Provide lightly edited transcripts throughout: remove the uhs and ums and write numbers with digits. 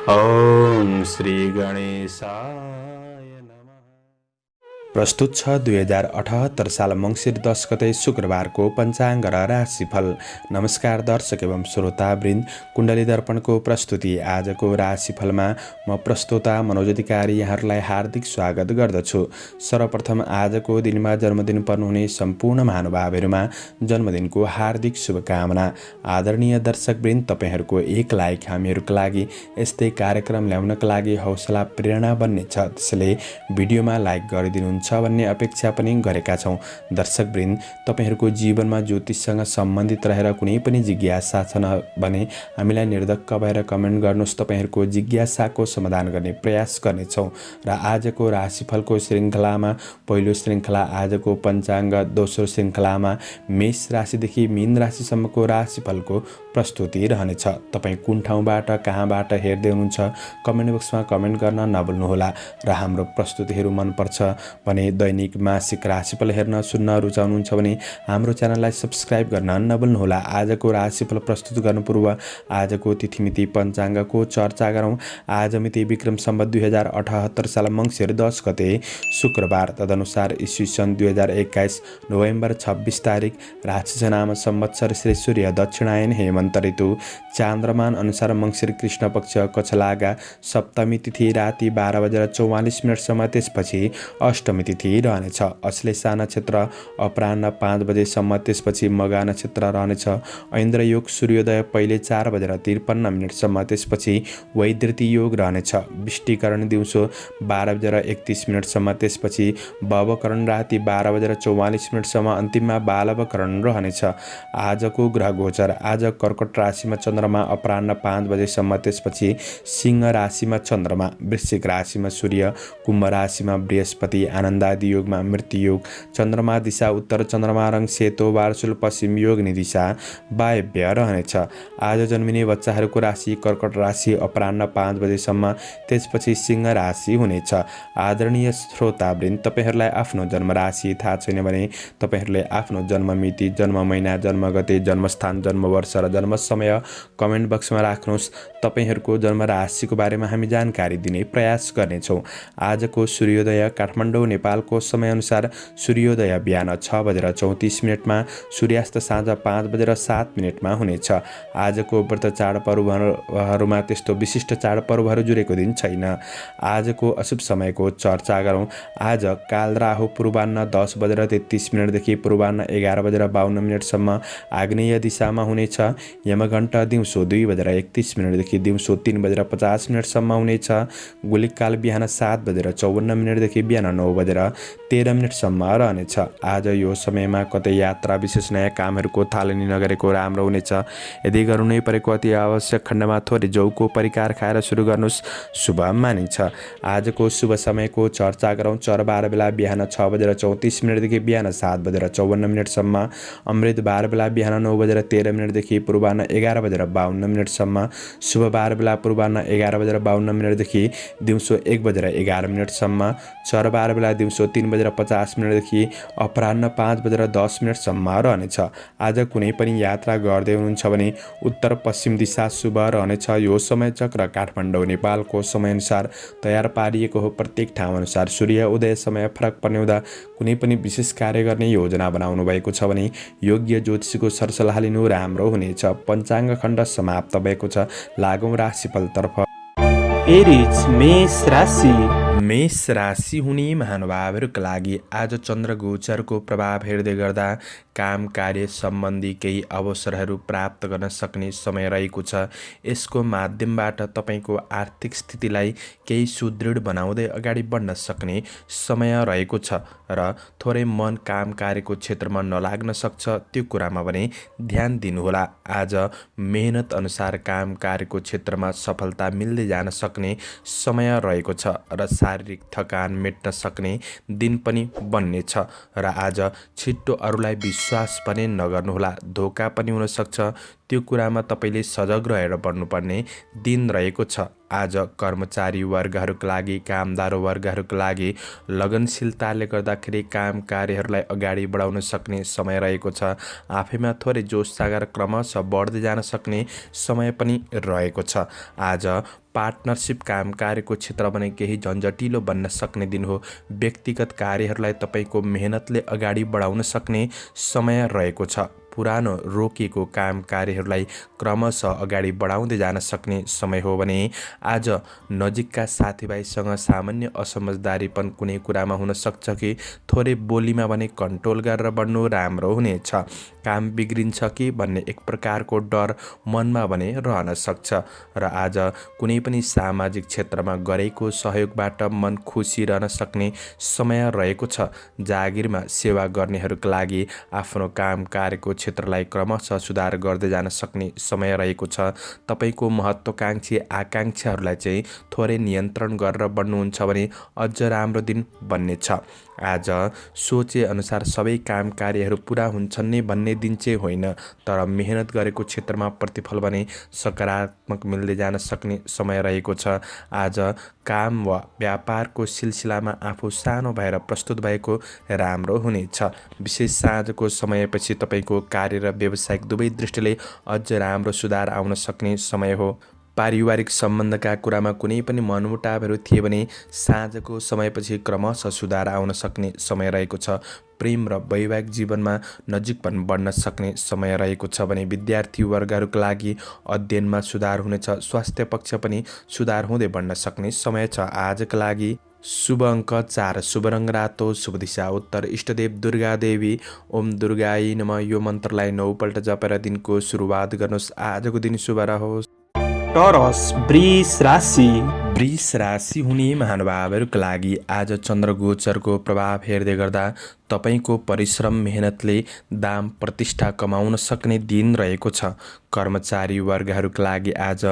ओम श्री गणेशाय नमः। प्रस्तुत छ 2078 साल मङ्सिर 10 गते शुक्रबारको पञ्चाङ्ग र राशिफल। नमस्कार दर्शक एवं श्रोतावृन्द, कुण्डली दर्पणको प्रस्तुति आजको राशिफलमा म प्रस्तोता मनोज अधिकारी यहाँहरूलाई हार्दिक स्वागत गर्दछु। सर्वप्रथम आजको दिनमा जन्मदिन पर्नुहुने सम्पूर्ण महानुभावहरूमा जन्मदिनको हार्दिक शुभकामना। आदरणीय दर्शकवृन्द, तपाईँहरूको एक लाइक हामीहरूको लागि यस्तै कार्यक्रम ल्याउनका लागि हौसला प्रेरणा बन्नेछ, त्यसैले भिडियोमा लाइक गरिदिनुहुन्छ भन्ने अपेक्षा पनि गरेका छौँ। दर्शकवृन्द, तपाईँहरूको जीवनमा ज्योतिषसँग सम्बन्धित रहेर कुनै पनि जिज्ञासा छ भने हामीलाई निर्धक्क भएर कमेन्ट गर्नुहोस्। तपाईँहरूको जिज्ञासाको समाधान गर्ने प्रयास गर्नेछौँ। र आजको राशिफलको श्रृङ्खलामा पहिलो श्रृङ्खला आजको पञ्चाङ्ग, दोस्रो श्रृङ्खलामा मेष राशिदेखि मीन राशिसम्मको राशिफलको प्रस्तुति रहनेछ। तपाईँ कुन ठाउँबाट कहाँबाट हेर्दै हुनुहुन्छ कमेन्ट बक्समा कमेन्ट गर्न नभुल्नुहोला। र हाम्रो प्रस्तुतिहरू मनपर्छ भने दैनिक मासिक राशिफल हेर्न सुन्न रुचाउनुहुन्छ भने हाम्रो च्यानललाई सब्स्क्राइब गर्न नभुल्नुहोला। आजको राशिफल प्रस्तुत गर्नु पूर्व आजको तिथिमिति पञ्चाङ्गको चर्चा गरौँ। आज मिति विक्रम सम्वत 2078 साल मङ्सिर 10 गते शुक्रबार, तदनुसार ईस्वी सन् 2021 नोभेम्बर 26 तारिक, राशिनाम संवत्सर श्री सूर्य दक्षिणायन हेमन्त ऋतु, चान्द्रमान अनुसार मङ्सिर कृष्ण पक्ष कछलागा, सप्तमी तिथि राति 12:44 त्यसपछि अष्टमी तिथि रहनेछ। अश्लेषा नक्षत्र अपराह्न 5 बजेसम्म, त्यसपछि मघा नक्षत्र रहनेछ। ऐन्द्र योग सूर्योदय पहिले 4:53 त्यसपछि वैधृति योग रहनेछ। विष्टिकरण दिउँसो 12:31 त्यसपछि भवकरण राति 12:44 अन्तिममा बालवकरण रहनेछ। आजको ग्रह गोचर आज कर्कट राशिमा चन्द्रमा अपराह्न 5 बजेसम्म, त्यसपछि सिंह राशिमा चन्द्रमा, वृश्चिक राशिमा सूर्य, कुम्भ राशिमा बृहस्पति, आनन्दादि योगमा मृत्यु योग, चन्द्रमा दिशा उत्तर, चन्द्रमा रङ सेतो, वारसुल पश्चिम, योगनी दिशा वायव्य रहनेछ। आज जन्मिने बच्चाहरूको राशि कर्कट राशि अपराह्न 5 बजेसम्म, त्यसपछि सिंह राशि हुनेछ। आदरणीय श्रोतावृन्द, तपाईँहरूलाई आफ्नो जन्म राशि थाहा छैन भने तपाईँहरूले आफ्नो जन्म मिति, जन्म महिना, जन्म गते, जन्मस्थान, जन्म वर्ष र जन्म समय कमेन्ट बक्समा राख्नुहोस्। तपाईँहरूको जन्म राशिको बारेमा हामी जानकारी दिने प्रयास गर्नेछौँ। आजको सूर्योदय काठमाडौँ नेपालको समयअनुसार सूर्योदय बिहान 6:34 सूर्यास्त साँझ 5:07 हुनेछ। आजको व्रत चाडपर्वहरूमा त्यस्तो विशिष्ट चाडपर्वहरू जुरेको दिन छैन। आजको अशुभ समयको चर्चा गरौँ। आज काल राहु पूर्वाह्न 10:33 देखि पूर्वाह्न 11:52 आग्नेय दिशामा हुनेछ। यमघण्ट दिउँसो 2:31 देखि दिउँसो 3:50 हुनेछ। गुलिक काल बिहान 7:54 देखि बिहान 9:13 रहनेछ। आज यो समयमा कतै यात्रा विशेष नयाँ कामहरूको थालनी नगरेको राम्रो हुनेछ। यदि गर्नु नै परेको अति आवश्यक खण्डमा थोरै जौको परिकार खाएर सुरु गर्नुहोस्, शुभ मानिन्छ। आजको शुभ समयको चर्चा गरौँ। चरबार बेला बिहान 6:34 देखि बिहान 7:54 अमृत बार बेला बिहान 9:13 देखि पूर्वाह्न 11:52 शुभ बार बेला पूर्वाह्न 11:52 देखि दिउँसो 1:11 चरबार बेला दिउँसो 3:50 देखि अपराह्न 5:10 रहनेछ। आज कुनै पनि यात्रा गर्दै हुनुहुन्छ भने उत्तर पश्चिम दिशा शुभ रहनेछ। यो समय चक्र काठमाडौँ नेपालको समयअनुसार तयार पारिएको हो। प्रत्येक ठाउँ अनुसार सूर्य उदय समय फरक पर्ने हुँदा कुनै पनि विशेष कार्य गर्ने योजना बनाउनु भएको छ भने योग्य ज्योतिषीको सरसल्लाह लिनु राम्रो हुनेछ। पञ्चाङ्ग खण्ड समाप्त भएको छ। लागौँ राशिफलतर्फ। एरिज मेष राशि। मेष राशि हुने महानुभावहरूका लागि आज चन्द्र गोचरको प्रभाव हेर्दै गर्दा काम कार्य सम्बन्धी केही अवसरहरू प्राप्त गर्न सक्ने समय रहेको छ। यसको माध्यमबाट तपाईँको आर्थिक स्थितिलाई केही सुदृढ बनाउँदै अगाडि बढ्न सक्ने समय रहेको छ र थोरै मन काम कार्यको क्षेत्रमा नलाग्न सक्छ, त्यो कुरामा भने ध्यान दिनुहोला। आज मेहनत अनुसार काम कार्यको क्षेत्रमा सफलता मिल्दै जान सक्ने समय रहेको छ र शारीरिक थकान मेट्न सक्ने दिन पनि बन्नेछ। र आज छिट्टो अरूलाई विश्वास पनि नगर्नुहोला, धोका पनि हुन सक्छ, त्यो कुरामा तपाईँले सजग रहेर बढ्नुपर्ने दिन रहेको छ। आज कर्मचारी वर्गहरूका लागि, कामदार वर्गहरूका लागि लगनशीलताले गर्दाखेरि काम कार्यहरूलाई अगाडि बढाउन सक्ने समय रहेको छ। आफैमा थोरै जोस जागर क्रमशः बढ्दै जान सक्ने समय पनि रहेको छ। आज पार्टनरसिप काम कार्यको क्षेत्र भने केही झन्झटिलो बन्न सक्ने दिन हो। व्यक्तिगत कार्यहरूलाई तपाईँको मेहनतले अगाडि बढाउन सक्ने समय रहेको छ। पुरानो रोकिएको काम कार्यहरूलाई क्रमशः अगाडि बढाउँदै जान सक्ने समय हो भने आज नजिकका साथीभाइसँग सामान्य असमझदारीपन कुनै कुरामा हुन सक्छ कि थोरै बोलीमा भने कन्ट्रोल गरेर बढ्नु राम्रो हुनेछ। काम बिग्रिन्छ कि भन्ने एक प्रकारको डर मनमा भने रहन सक्छ र आज कुनै पनि सामाजिक क्षेत्रमा गरेको सहयोगबाट मन खुसी रहन सक्ने समय रहेको छ। जागिरमा सेवा गर्नेहरूका लागि आफ्नो काम कार्यको क्षेत्रलाई क्रमशः सुधार गर्दै जान सक्ने समय रहेको छ। तपाईँको महत्त्वकांक्षी आकांक्षाहरूलाई चाहिँ थोरै नियन्त्रण गरेर बढ्नुहुन्छ भने अझ राम्रो दिन बन्नेछ। आज सोचे अनुसार सबै काम कार्यहरू पुरा हुन्छन् नै भन्ने दिन चाहिँ होइन, तर मेहनत गरेको क्षेत्रमा प्रतिफल भने सकारात्मक मिल्दै जान सक्ने समय रहेको छ। आज काम वा व्यापारको सिलसिलामा आफू सानो भएर प्रस्तुत भएको राम्रो हुनेछ। विशेष साँझको समयपछि तपाईँको कार्य र व्यावसायिक दुवै दृष्टिले अझ राम्रो सुधार आउन सक्ने समय हो। पारिवारिक सम्बन्धका कुरामा कुनै पनि मनमुटावहरू थिए भने साँझको समयपछि क्रमशः सुधार आउन सक्ने समय रहेको छ। प्रेम र वैवाहिक जीवनमा नजिकपन बढ्न सक्ने समय रहेको छ भने विद्यार्थी वर्गहरूका लागि अध्ययनमा सुधार हुनेछ। स्वास्थ्य पक्ष पनि सुधार हुँदै बढ्न सक्ने समय छ। आजका लागि शुभ अङ्क 4, शुभ रङ रातो, शुभ दिशा उत्तर, इष्टदेव दुर्गा देवी। ओम दुर्गाई नमः यो मन्त्रलाई 9 पल्ट जपेर दिनको सुरुवात गर्नुहोस्। आजको दिन शुभ रहोस्। टरस वृष राशि। वृष राशि हुने महानुभावहरूका लागि आज चन्द्रगोचरको प्रभाव हेर्दै गर्दा तपाईँको परिश्रम मेहनतले दाम प्रतिष्ठा कमाउन सक्ने दिन रहेको छ। कर्मचारी वर्गहरूका लागि आज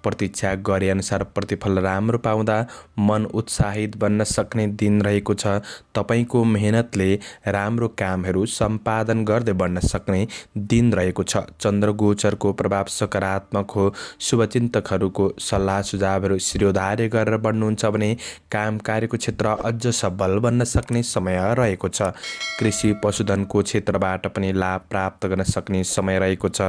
प्रतीक्षा गरे अनुसार प्रतिफल राम्रो पाउँदा मन उत्साहित बन्न सक्ने दिन रहेको छ। तपाईँको मेहनतले राम्रो कामहरू सम्पादन गर्दै बढ्न सक्ने दिन रहेको छ। चन्द्रगोचरको प्रभाव सकारात्मक हो। शुभचिन्तकहरूको सल्लाह सुझावहरू शिरोधार्य गरेर बढ्नुहुन्छ भने काम कार्यको क्षेत्र अझ सबल बन्न सक्ने समय रहेको छ। कृषि पशुधनको क्षेत्रबाट पनि लाभ प्राप्त गर्न सक्ने समय रहेको छ।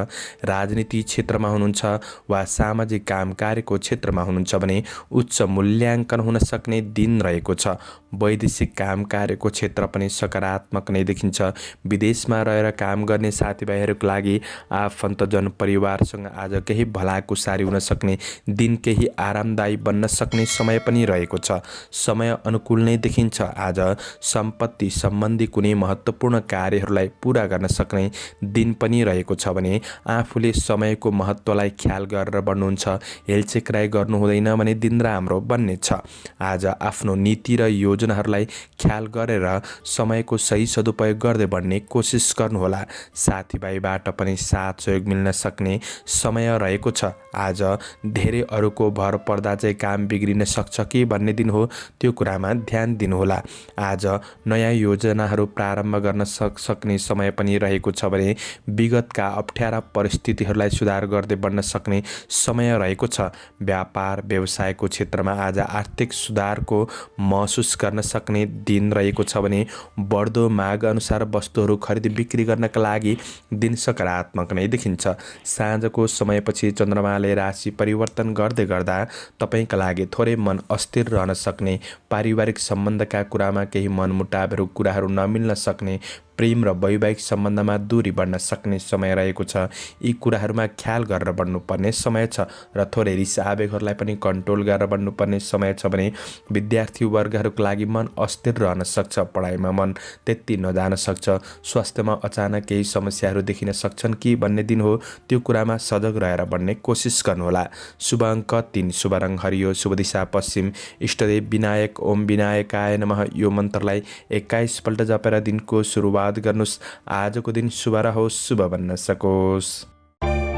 राजनीति क्षेत्रमा हुनुहुन्छ वा सामाजिक काम कार्यको क्षेत्रमा हुनुहुन्छ भने उच्च मूल्याङ्कन हुन सक्ने दिन रहेको छ। वैदेशिक काम कार्यको क्षेत्र पनि सकारात्मक नै देखिन्छ। विदेशमा रहेर काम गर्ने साथीभाइहरूको लागि आफन्तजन परिवारसँग आज केही भलाकुसारी हुन सक्ने दिन, केही आरामदायी बन्न सक्ने समय पनि रहेको छ। समय अनुकूल नै देखिन्छ। आज सम्पत्ति सम्बन्धी कुनै महत्त्वपूर्ण कार्यहरूलाई पुरा गर्न सक्ने दिन पनि रहेको छ भने आफूले समयको महत्त्वलाई ख्याल गरेर बढ्नुहुन्छ। हेलचेक्राइ गर्नु हुँदैन भने दिन राम्रो बन्नेछ। आज आफ्नो नीति र योजनाहरूलाई ख्याल गरेर समयको सही सदुपयोग गर्दै बढ्ने कोसिस गर्नुहोला। साथीभाइबाट पनि साथ सहयोग मिल्न सक्ने समय रहेको छ। आज धेरै अरूको भर पर्दा चाहिँ काम बिग्रिन सक्छ कि भन्ने दिन हो, त्यो कुरामा ध्यान दिनुहोला। आज नयाँ योजनाहरू प्रारम्भ गर्न सक्ने समय पनि रहेको छ भने विगतका अप्ठ्यारा परिस्थितिहरूलाई सुधार गर्दै बढ्न सक्ने समय रहेको छ। व्यापार व्यवसायको क्षेत्रमा आज आर्थिक सुधारको महसुस गर्न सक्ने दिन रहेको छ भने बढ्दो माग अनुसार वस्तुहरू खरिद बिक्री गर्नका लागि दिन सकारात्मक नै देखिन्छ। साँझको समयपछि चन्द्रमाले राशि परिवर्तन गर्दै गर्दा तपाईँका लागि थोरै मन अस्थिर रहन सक्ने, पारिवारिक सम्बन्धका कुरामा केही मनमुटावहरू कुराहरू नमिल्न सक्ने, प्रेम र वैवाहिक सम्बन्धमा दूरी बढ्न सक्ने समय रहेको छ। यी कुराहरूमा ख्याल गरेर बढ्नुपर्ने समय छ र थोरै रिस आवेगहरूलाई पनि कन्ट्रोल गरेर बढ्नुपर्ने समय छ भने विद्यार्थी वर्गहरूका लागि मन अस्थिर रहन सक्छ। पढाइमा मन त्यति नजान सक्छ। स्वास्थ्यमा अचानक केही समस्याहरू देखिन सक्छन् कि भन्ने दिन हो, त्यो कुरामा सजग रहेर बढ्ने कोसिस गर्नुहोला। शुभ अङ्क 3, शुभ रङ हरियो, शुभ दिशा पश्चिम, इष्टदेव विनायक। ओम विनायकाय नमः यो मन्त्रलाई 21 पल्ट जपेर दिनको सुरुवात गर्नुहोस्। आजको दिन शुभ रहोस्, शुभ बन्न सकोस्।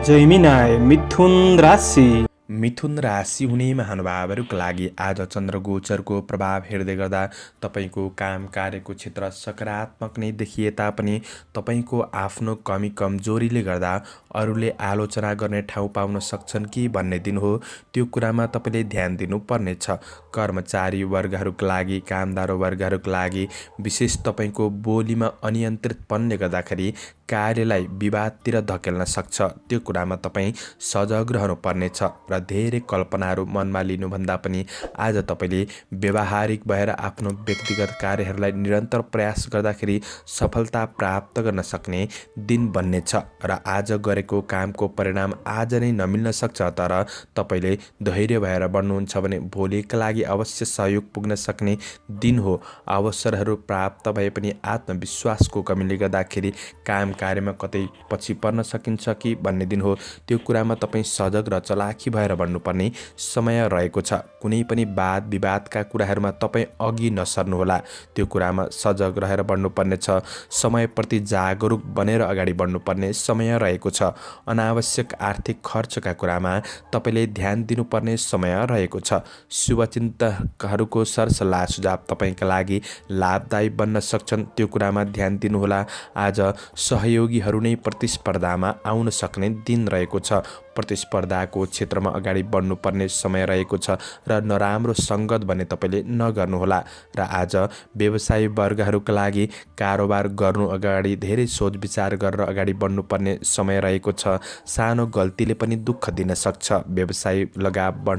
जैमिनाय मिथुन राशि। मिथुन राशि हुने महानुभावहरूका लागि आज चन्द्रगोचरको प्रभाव हेर्दै गर्दा तपाईँको काम कार्यको क्षेत्र सकारात्मक नै देखिए तापनि तपाईँको आफ्नो कमी कमजोरीले गर्दा अरूले आलोचना गर्ने ठाउँ पाउन सक्छन् कि भन्ने दिन हो। त्यो कुरामा तपाईँले ध्यान दिनुपर्नेछ। कर्मचारी वर्गहरूका लागि, कामदार वर्गहरूका लागि विशेष तपाईँको बोलीमा अनियन्त्रितपनले गर्दाखेरि कार्यलाई विवादतिर धकेल्न सक्छ। त्यो कुरामा तपाईँ सजग रहनुपर्नेछ र धेरै कल्पनाहरू मनमा लिनुभन्दा पनि आज तपाईँले व्यवहारिक भएर आफ्नो व्यक्तिगत कार्यहरूलाई निरन्तर प्रयास गर्दाखेरि सफलता प्राप्त गर्न सक्ने दिन बन्नेछ र आज गरेको कामको परिणाम आज नै नमिल्न सक्छ। तर तपाईँले धैर्य भएर बढ्नुहुन्छ भने भोलिका लागि अवश्य सहयोग पुग्न सक्ने दिन हो। अवसरहरू प्राप्त भए पनि आत्मविश्वासको कमीले गर्दाखेरि काम कार्यमा कतै पछि पर्न सकिन्छ कि भन्ने दिन हो। त्यो कुरामा तपाईँ सजग र चलाखी भएर बढ्नुपर्ने समय रहेको छ। कुनै पनि वाद विवादका कुराहरूमा तपाईँ अघि नसर्नुहोला। त्यो कुरामा सजग रहेर बढ्नुपर्ने छ। समयप्रति जागरुक बनेर अगाडि बढ्नुपर्ने समय रहेको छ। अनावश्यक आर्थिक खर्चका कुरामा तपाईँले ध्यान दिनुपर्ने समय रहेको छ। शुभचिन्तकहरूको सरसल्लाह सुझाव तपाईँका लागि लाभदायी बन्न सक्छन्। त्यो कुरामा ध्यान दिनुहोला। आज सहयोगीहरू नै प्रतिस्पर्धामा आउन सक्ने दिन रहेको छ। प्रतिस्पर्धाको क्षेत्रमा अगाडि बढ्नुपर्ने समय रहेको छ र नराम्रो सङ्गत भने तपाईँले नगर्नुहोला। र आज व्यवसायी वर्गहरूका लागि कारोबार गर्नु अगाडि धेरै सोच विचार गरेर अगाडि बढ्नुपर्ने समय रहेको छ। सानो गल्तीले पनि दुःख दिन सक्छ। व्यवसाय लगाव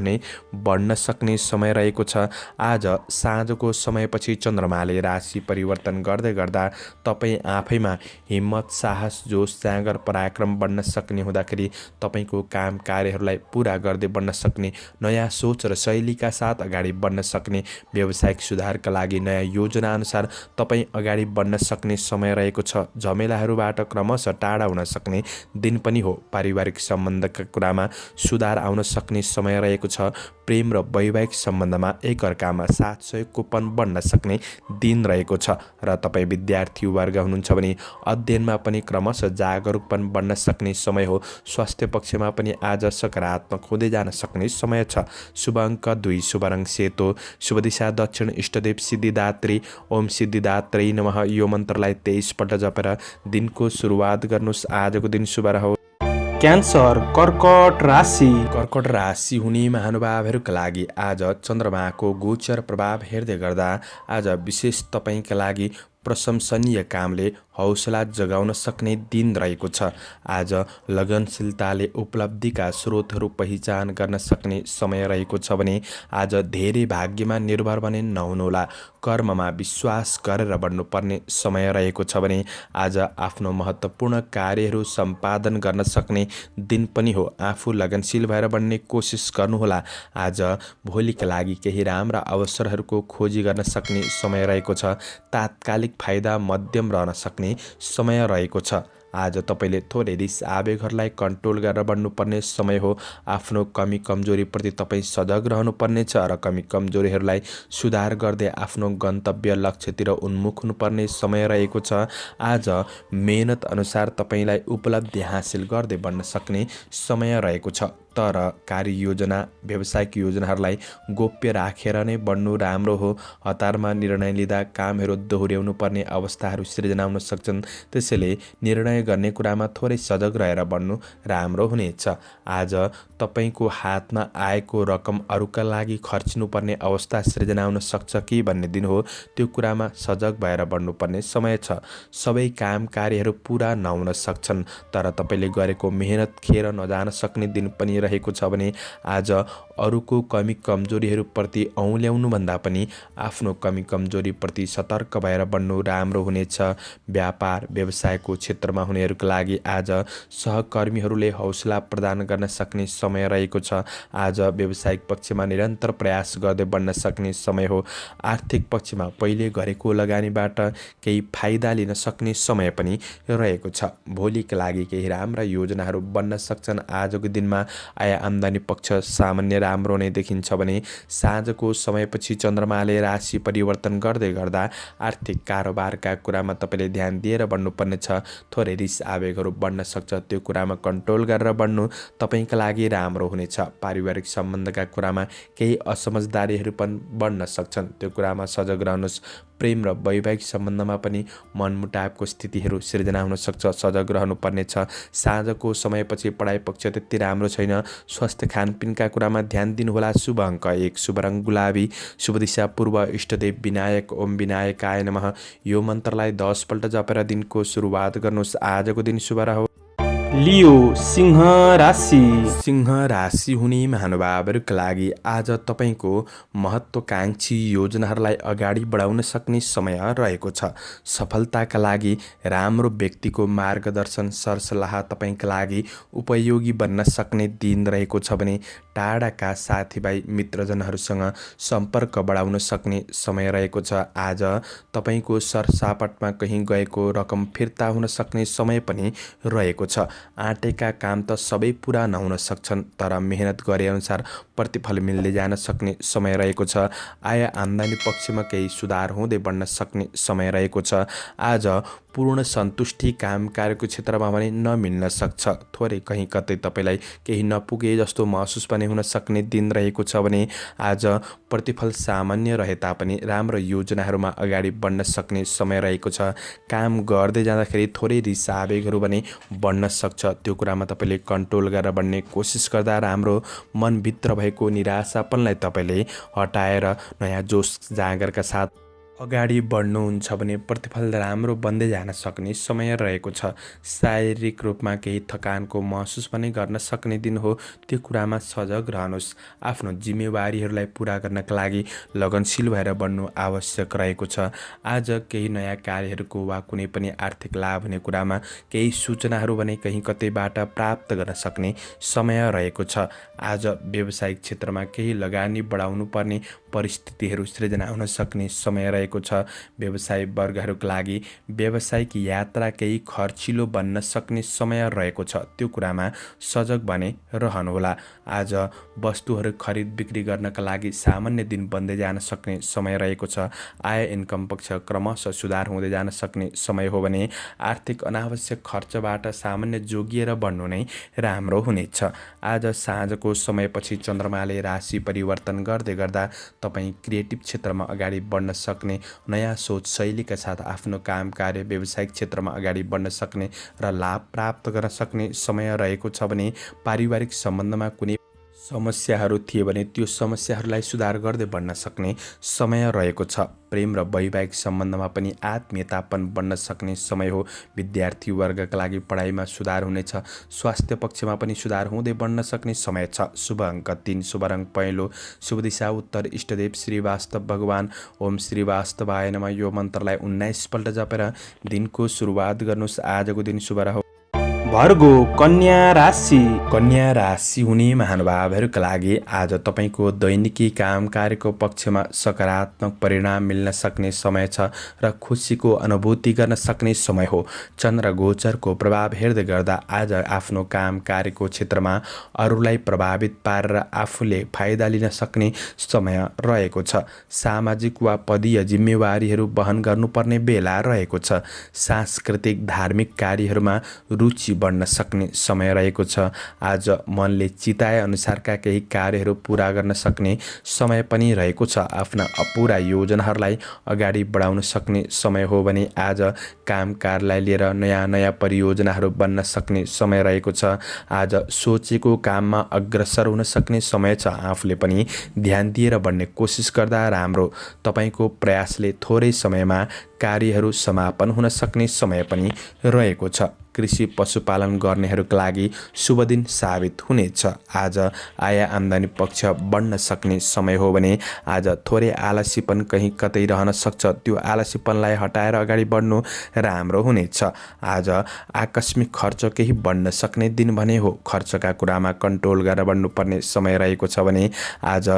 बढ्न सक्ने समय रहेको छ। आज साँझको समयपछि चन्द्रमाले राशि परिवर्तन गर्दै गर्दा तपाईँ आफैमा हिम्मत, साहस, जोस, जाँगर, पराक्रम बढ्न सक्ने हुँदाखेरि तपाईँको काम कार्यहरूलाई पुरा गर्दै बढ्न सक्ने, नयाँ सोच र शैलीका साथ अगाडि बढ्न सक्ने, व्यावसायिक सुधारका लागि नयाँ योजना अनुसार तपाईँ अगाडि बढ्न सक्ने समय रहेको छ। झमेलाहरूबाट क्रमशः टाढा हुन सक्ने दिन पनि हो। पारिवारिक सम्बन्धका कुरामा सुधार आउन सक्ने समय रहेको छ। प्रेम र वैवाहिक सम्बन्धमा एकअर्कामा साथ सहयोगकोपन बढ्न सक्ने दिन रहेको छ। र तपाईँ विद्यार्थी वर्ग हुनुहुन्छ भने अध्ययनमा पनि क्रमशः जागरुकपन बढ्न सक्ने समय हो। स्वास्थ्य पक्षमा पनि आज सकारात्मक हुँदै जान सक्ने समय छ। शुभ अङ्क 2, शुभ रङ सेतो, शुभ दिशा दक्षिण, इष्टदेव सिद्धिदात्री। ओम सिद्धिदात्री नमः यो मन्त्रलाई 23 पल्ट जपेर दिनको सुरुवात गर्नुहोस्। आजको दिन शुभ रहोस्। क्यान्सर कर्कट राशि। कर्कट राशि हुने महानुभावहरूका लागि आज चन्द्रमाको गोचर प्रभाव हेर्दै गर्दा आज विशेष तपाईँका लागि प्रशंसनीय कामले हौसला जगाउन सक्ने दिन रहेको छ। आज लगनशीलताले उपलब्धिका स्रोतहरू पहिचान गर्न सक्ने समय रहेको छ भने आज धेरै भाग्यमा निर्भर भने नहुनुहोला। कर्ममा विश्वास गरेर बढ्नुपर्ने समय रहेको छ भने आज आफ्नो महत्त्वपूर्ण कार्यहरू सम्पादन गर्न सक्ने दिन पनि हो। आफू लगनशील भएर बढ्ने कोसिस गर्नुहोला। आज भोलिका लागि केही राम्रा अवसरहरूको खोजी गर्न सक्ने समय रहेको छ। तात्कालिक फाइदा मध्यम रहन सक्ने समय रहेको छ। आज तपाईँले थोरै रिस आवेगहरूलाई कन्ट्रोल गरेर बढ्नुपर्ने समय हो। आफ्नो कमी कमजोरीप्रति तपाईँ सजग रहनुपर्नेछ र कमी कमजोरीहरूलाई सुधार गर्दै आफ्नो गन्तव्य लक्ष्यतिर उन्मुख हुनुपर्ने समय रहेको छ। आज मेहनत अनुसार तपाईँलाई उपलब्धि हासिल गर्दै बढ्न सक्ने समय रहेको छ। तर कार्ययोजना, व्यावसायिक योजनाहरूलाई गोप्य राखेर नै बढ्नु राम्रो हो। हतारमा निर्णय लिँदा कामहरू दोहोऱ्याउनु पर्ने अवस्थाहरू सिर्जना हुन सक्छन्। त्यसैले निर्णय गर्ने कुरामा थोरै सजग रहेर बढ्नु राम्रो हुनेछ। आज तपाईँको हातमा आएको रकम अरूका लागि खर्चिनुपर्ने अवस्था सिर्जना हुन सक्छ कि भन्ने दिन हो। त्यो कुरामा सजग भएर बढ्नुपर्ने समय छ। सबै काम कार्यहरू पुरा नहुन सक्छन्, तर तपाईँले गरेको मेहनत खेर नजान सक्ने दिन पनि रहेको छ भने आज अरूको कमी कमजोरीहरूप्रति औँल्याउनुभन्दा पनि आफ्नो कमी कमजोरीप्रति सतर्क भएर बढ्नु राम्रो हुनेछ। व्यापार व्यवसायको क्षेत्रमा हुनेहरूका लागि आज सहकर्मीहरूले हौसला प्रदान गर्न सक्ने समय रहेको छ। आज व्यावसायिक पक्षमा निरन्तर प्रयास गर्दै बढ्न सक्ने समय हो। आर्थिक पक्षमा पहिले गरेको लगानीबाट केही फाइदा लिन सक्ने समय पनि रहेको छ। भोलिका लागि केही राम्रा योजनाहरू बन्न सक्छन्। आजको दिनमा आय आम्दानी पक्ष सामान्य राम्रो नै देखिन्छ भने साँझको समयपछि चन्द्रमाले राशि परिवर्तन गर्दै गर्दा आर्थिक कारोबारका कुरामा तपाईँले ध्यान दिएर बढ्नुपर्नेछ। थोरै रिस आवेगहरू बढ्न सक्छ, त्यो कुरामा कन्ट्रोल गरेर बढ्नु तपाईँका लागि राम्रो हुनेछ। पारिवारिक सम्बन्धका कुरामा केही असमझदारीहरू पनि बढ्न सक्छन्, त्यो कुरामा सजग रहनुहोस्। प्रेम र वैवाहिक सम्बन्धमा पनि मनमुटावको स्थितिहरू सिर्जना हुन सक्छ, सजग रहनुपर्नेछ। साँझको समयपछि पढाइ पक्ष त्यति राम्रो छैन। स्वास्थ्य खानपिनका कुरामा ध्यान दिनुहोला। शुभ अङ्क 1, शुभ रङ गुलाबी, शुभ दिशा पूर्व, इष्टदेव विनायक ओम विनायकाय नमः यो मन्त्रलाई 10 पल्ट जपेर दिनको सुरुवात गर्नुहोस्। आजको दिन शुभ रहोस्। लियो सिंह राशि। सिंह राशि हुने महानुभावहरूका लागि आज तपाईँको महत्त्वकाङ्क्षी योजनाहरूलाई अगाडि बढाउन सक्ने समय रहेको छ। सफलताका लागि राम्रो व्यक्तिको मार्गदर्शन सरसल्लाह तपाईँका लागि उपयोगी बन्न सक्ने दिन रहेको छ भने टाढाका साथीभाइ मित्रजनहरूसँग सम्पर्क बढाउन सक्ने समय रहेको छ। आज तपाईँको सरसापटमा कहीँ गएको रकम फिर्ता हुन सक्ने समय पनि रहेको छ। आँटेका काम त सबै पुरा नहुन सक्छन्, तर मेहनत गरे अनुसार प्रतिफल मिल्दै जान सक्ने समय रहेको छ। आय आम्दानी पक्षमा केही सुधार हुँदै बढ्न सक्ने समय रहेको छ। आज पूर्ण सन्तुष्टि काम कार्यको क्षेत्रमा भने नमिल्न सक्छ। थोरै कहीँ कतै तपाईँलाई केही नपुगे जस्तो महसुस पनि हुन सक्ने दिन रहेको छ भने आज प्रतिफल सामान्य रहे तापनि राम्रो योजनाहरूमा अगाडि बढ्न सक्ने समय रहेको छ। काम गर्दै जाँदाखेरि थोरै रिस आवेगहरू पनि बढ्न सक्छ, त्यो कुरामा तपाईँले कन्ट्रोल गरेर बढ्ने कोसिस गर्दा राम्रो। मनभित्र भएको निराशापनलाई तपाईँले हटाएर नयाँ जोस जाँगरका साथ अगाडि बढ्नुहुन्छ भने प्रतिफल राम्रो बन्दै जान सक्ने समय रहेको छ। शारीरिक रूपमा केही थकानको महसुस पनि गर्न सक्ने दिन हो, त्यो कुरामा सजग रहनुहोस्। आफ्नो जिम्मेवारीहरूलाई पुरा गर्नका लागि लगनशील भएर बढ्नु आवश्यक रहेको छ। आज केही नयाँ कार्यहरूको वा कुनै पनि आर्थिक लाभ हुने कुरामा केही सूचनाहरू भने कहीँ कतैबाट प्राप्त गर्न सक्ने समय रहेको छ। आज व्यावसायिक क्षेत्रमा केही लगानी बढाउनु पर्ने परिस्थितिहरू सृजना हुन सक्ने समय रहेको छ। व्यवसाय वर्गहरूका लागि व्यावसायिक यात्रा केही खर्चिलो बन्न सक्ने समय रहेको छ, त्यो कुरामा सजग बने रहनुहोला। आज वस्तुहरू खरिद बिक्री गर्नका लागि सामान्य दिन बन्दै जान सक्ने समय रहेको छ। आय इन्कम पक्ष क्रमशः सुधार हुँदै जान सक्ने समय हो भने आर्थिक अनावश्यक खर्चबाट सामान्य जोगिएर बढ्नु नै राम्रो हुनेछ। आज साँझको समयपछि चन्द्रमाले राशि परिवर्तन गर्दै गर्दा तपाईँ क्रिएटिभ क्षेत्रमा अगाडि बढ्न सक्ने, नयाँ सोच शैलीका साथ आफ्नो काम कार्य व्यावसायिक क्षेत्रमा अगाडि बढ्न सक्ने र लाभ प्राप्त गर्न सक्ने समय रहेको छ भने पारिवारिक सम्बन्धमा कुनै समस्याहरू थिए भने त्यो समस्याहरूलाई सुधार गर्दै बढ्न सक्ने समय रहेको छ। प्रेम र वैवाहिक सम्बन्धमा पनि आत्मीयतापन बढ्न सक्ने समय हो। विद्यार्थी वर्गका लागि पढाइमा सुधार हुनेछ। स्वास्थ्य पक्षमा पनि सुधार हुँदै बढ्न सक्ने समय छ। शुभ अङ्क 3, शुभ रङ पहेँलो, शुभ दिशा उत्तर, इष्टदेव श्री वास्तव भगवान ओम श्री वास्तवाय नमः यो मन्त्रलाई 19 पल्ट जपेर दिनको सुरुवात गर्नुहोस्। आजको दिन शुभ रहोस्। भर्गो कन्या राशि। कन्या राशि हुने महानुभावहरूका लागि आज तपाईँको दैनिकी काम कार्यको पक्षमा सकारात्मक परिणाम मिल्न सक्ने समय छ र खुसीको अनुभूति गर्न सक्ने समय हो। चन्द्र गोचरको प्रभाव हेर्दै गर्दा आज आफ्नो काम कार्यको क्षेत्रमा अरूलाई प्रभावित पारेर आफूले फाइदा लिन सक्ने समय रहेको छ। सामाजिक वा पदीय जिम्मेवारीहरू वहन गर्नुपर्ने बेला रहेको छ। सांस्कृतिक धार्मिक कार्यहरूमा रुचि बढ्न सक्ने समय रहेको छ। आज मनले चिताए अनुसारका केही कार्यहरू पुरा गर्न सक्ने समय पनि रहेको छ। आफ्ना अपुरा योजनाहरूलाई अगाडि बढाउन सक्ने समय हो भने आज कामकारलाई लिएर नयाँ नयाँ परियोजनाहरू बन्न सक्ने समय रहेको छ। आज सोचेको काममा अग्रसर हुन सक्ने समय छ। आफूले पनि ध्यान दिएर बढ्ने कोसिस गर्दा राम्रो। तपाईँको प्रयासले थोरै समयमा कार्यहरू समापन हुन सक्ने समय पनि रहेको छ। कृषि पशुपालन गर्नेहरूका लागि शुभ दिन साबित हुनेछ। आज आय आम्दानी पक्ष बढ्न सक्ने समय हो भने आज थोरै आलसीपन कहीँ कतै रहन सक्छ, त्यो आलसीपनलाई हटाएर अगाडि बढ्नु राम्रो हुनेछ। आज आकस्मिक खर्च केही बढ्न सक्ने दिन भने हो। खर्चका कुरामा कन्ट्रोल गरेर बढ्नुपर्ने समय रहेको छ भने आज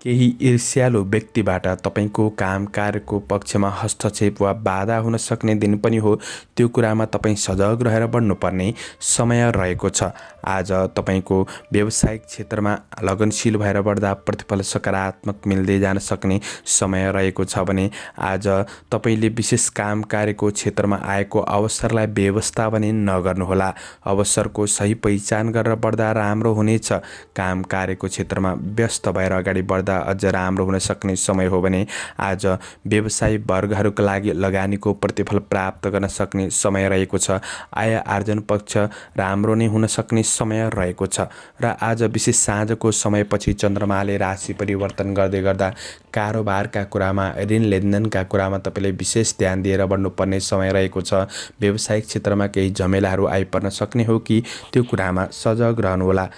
केही ईर्ष्यालु व्यक्तिबाट तपाईको काम कार्यको पक्षमा हस्तक्षेप वा बाधा हुन सक्ने दिन पनि हो। त्यो कुरामा तपाईँ सजग रहेर बढ्नुपर्ने समय रहेको छ। आज तपाईको व्यावसायिक क्षेत्रमा लगनशील भएर बढ्दा प्रतिफल सकारात्मक मिल्दै जान सक्ने समय रहेको छ भने आज तपाईले विशेष काम कार्यको क्षेत्रमा आएको अवसरलाई व्यवस्थापन नगर्नुहोला। अवसरको सही पहिचान गरेर बढ्दा राम्रो हुनेछ। काम कार्यको क्षेत्रमा व्यस्त भएर अगाडि बढ्दा अझ राम्रो हुन सक्ने समय हो भने आज व्यवसायी वर्गहरूका लागि लगानीको प्रतिफल प्राप्त गर्न सक्ने समय रहेको छ। आय आर्जन पक्ष राम्रो नै हुन सक्ने समय रहेको छ र आज विशेष साँझको समयपछि चन्द्रमाले राशि परिवर्तन गर्दै गर्दा कारोबारका कुरामा ऋण लेनदेनका कुरामा तपाईँले विशेष ध्यान दिएर बढ्नुपर्ने समय रहेको छ। व्यावसायिक क्षेत्रमा केही झमेलाहरू आइपर्न सक्ने हो कि त्यो कुरामा सजग रहनुहोला।